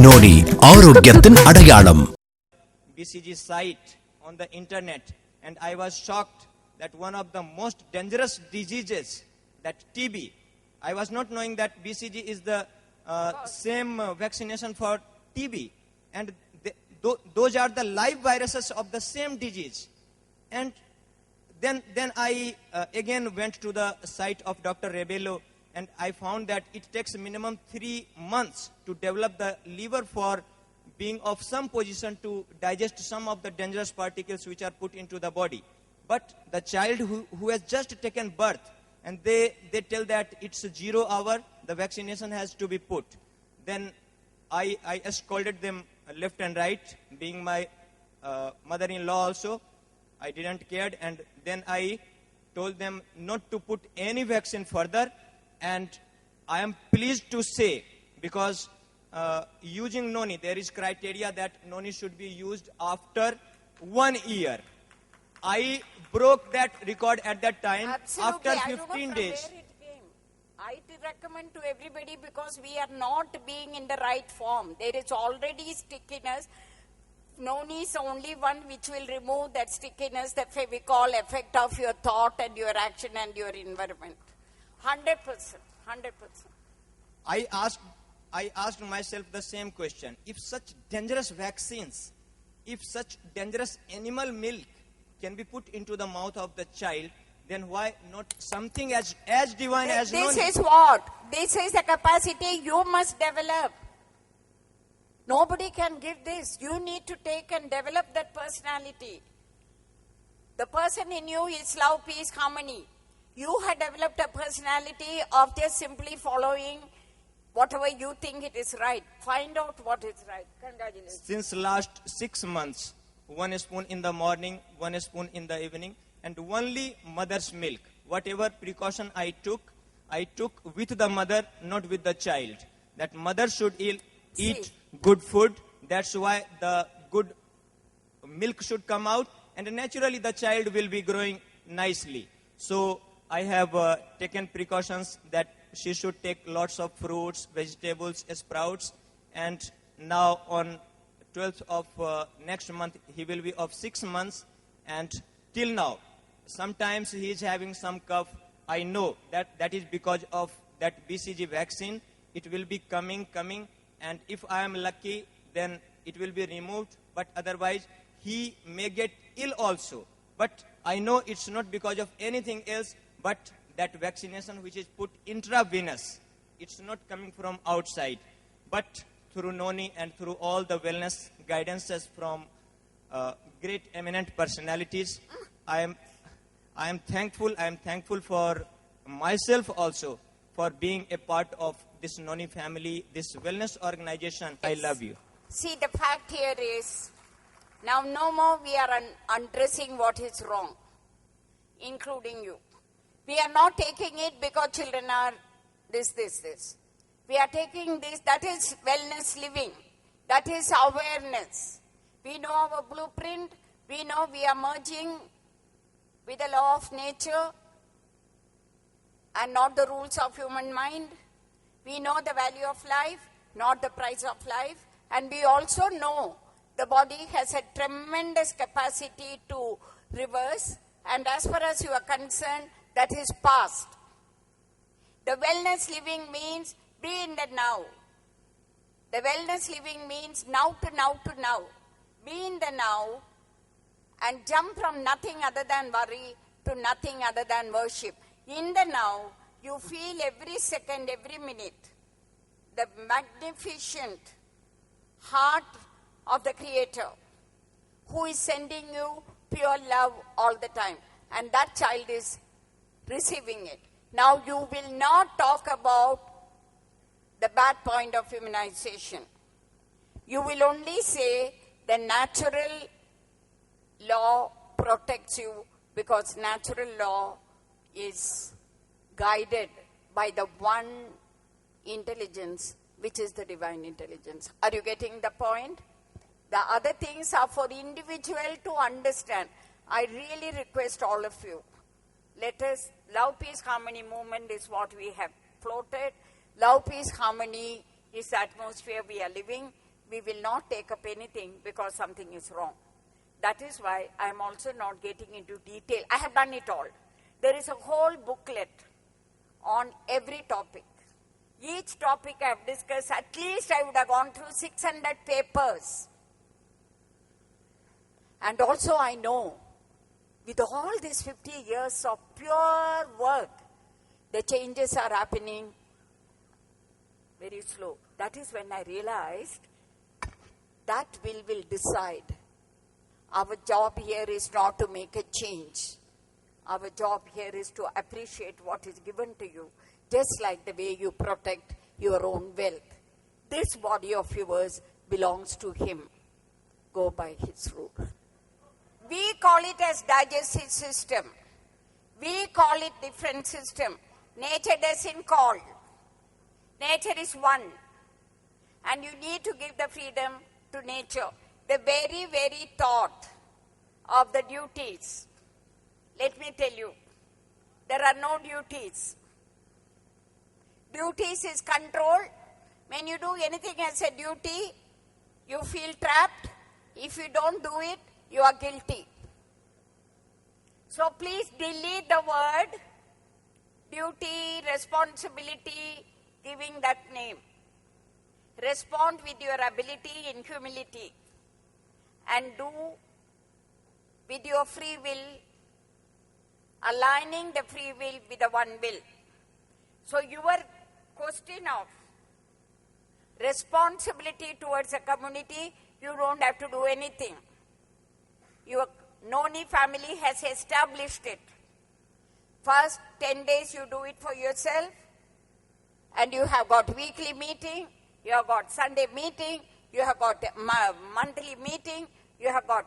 Noni ஆரோக்கியத்தின் அடையாளம். BCG site on the internet, and I was shocked that one of the most dangerous diseases, that TB, I was not knowing that BCG is the same vaccination for TB, and those are the live viruses of the same disease. And then I again went to the site of Dr. Rebello, and I found that it takes minimum 3 months to develop the liver for being of some position to digest some of the dangerous particles which are put into the body. But the child who has just taken birth, and they tell that it's 0 hour, the vaccination has to be put. Then I scolded them left and right, being my mother-in-law also. I didn't care, and then I told them not to put any vaccine further. And I am pleased to say, because using Noni, there is criteria that Noni should be used after 1 year. I broke that record at that time. Absolutely. After 15 days. Where it came. I did recommend to everybody because we are not being in the right form. There is already stickiness. Noni is only one which will remove that stickiness, the Fevicol effect of your thought and your action and your environment. 100%. 100%. I asked myself the same question. If such dangerous vaccines, if such dangerous animal milk can be put into the mouth of the child, then why not something as divine as Noni? This is what? This is the capacity you must develop. Nobody can give this. You need to take and develop that personality. The person in you is love, peace, harmony. You have developed a personality of just simply following whatever you think it is right. Find out what is right. Congratulations. Since last 6 months, 1 spoon in the morning, 1 spoon in the evening, and only mother's milk. Whatever precaution I took with the mother, not with the child. That mother should eat good food. That's why the good milk should come out, and naturally the child will be growing nicely. So I have taken precautions that she should take lots of fruits, vegetables, sprouts, and now on 12th of next month he will be of 6 months, and till now sometimes he is having some cough. I know that is because of that BCG vaccine. It will be coming, and if I am lucky, then it will be removed, but otherwise he may get ill also. But I know it's not because of anything else, but that vaccination which is put intravenous, it's not coming from outside, but through Noni and through all the wellness guidances from great eminent personalities. I am thankful for myself also for being a part of this Noni family, this wellness organization. Yes. I love you. See, the fact here is, now no more we are undressing what is wrong, including you. We are not taking it because children are this. We are taking this, that is wellness living. That is awareness. We know our blueprint. We know we are merging with the law of nature and not the rules of human mind. We know the value of life, not the price of life. And we also know the body has a tremendous capacity to reverse. And as far as you are concerned, that is past. The wellness living means be in the now. The wellness living means now to now to now. Be in the now and jump from nothing other than worry to nothing other than worship. In the now, you feel every second, every minute, the magnificent heart of the Creator who is sending you pure love all the time. And that child is receiving it. Now you will not talk about the bad point of immunization. You will only say the natural law protects you because natural law is guided by the one intelligence, which is the divine intelligence. Are you getting the point? The other things are for individual to understand. I really request all of you, let us, love, peace, harmony movement is what we have floated. Love, peace, harmony is the atmosphere we are living. We will not take up anything because something is wrong. That is why I am also not getting into detail. I have done it all. There is a whole booklet on every topic. Each topic I have discussed, at least I would have gone through 600 papers. And also I know, with all these 50 years of pure work, the changes are happening very slow. That is when I realized that will decide. Our job here is not to make a change. Our job here is to appreciate what is given to you, just like the way you protect your own wealth. This body of yours belongs to him. Go by his rule. We call it as digestive system. We call it different system. Nature doesn't call. Nature is one. And you need to give the freedom to nature. The very, very thought of the duties. Let me tell you, there are no duties. Duties is control. When you do anything as a duty, you feel trapped. If you don't do it, you are guilty. So please delete the word duty, responsibility, giving that name. Respond with your ability in humility and do with your free will, aligning the free will with the one will. So your question of responsibility towards a community, you don't have to do anything. Your Noni family has established it. First 10 days you do it for yourself, and you have got weekly meeting, you have got Sunday meeting, you have got monthly meeting, you have got